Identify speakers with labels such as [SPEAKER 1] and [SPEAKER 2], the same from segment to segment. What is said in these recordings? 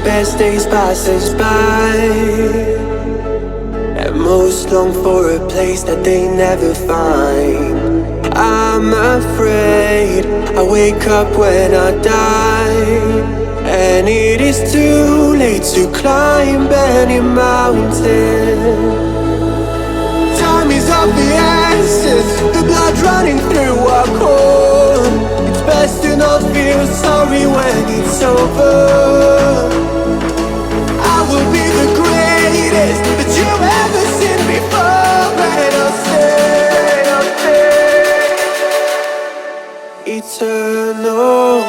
[SPEAKER 1] best days pass us by, and most long for a place that they never find. I'm afraid I wake up when I die, and it is too late to climb any mountain. Time is of the essence, the blood running through our core. It's best to not feel sorry when it's over. I will be the greatest that you've ever seen before, and I'll stay eternal.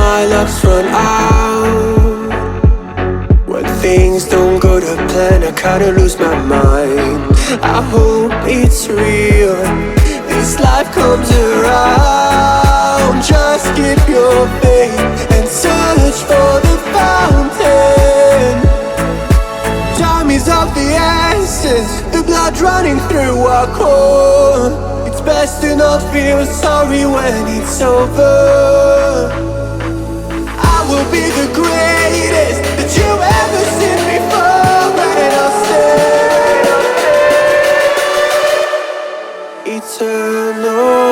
[SPEAKER 1] My luck's run out. When things don't go to plan, I kinda lose my mind. I hope it's real, this life comes around. Just keep your faith and search for the fountain. Time is of the essence, the blood running through our core. It's best to not feel sorry when it's over. I will be the greatest that you've ever seen before, and I'll stay eternal.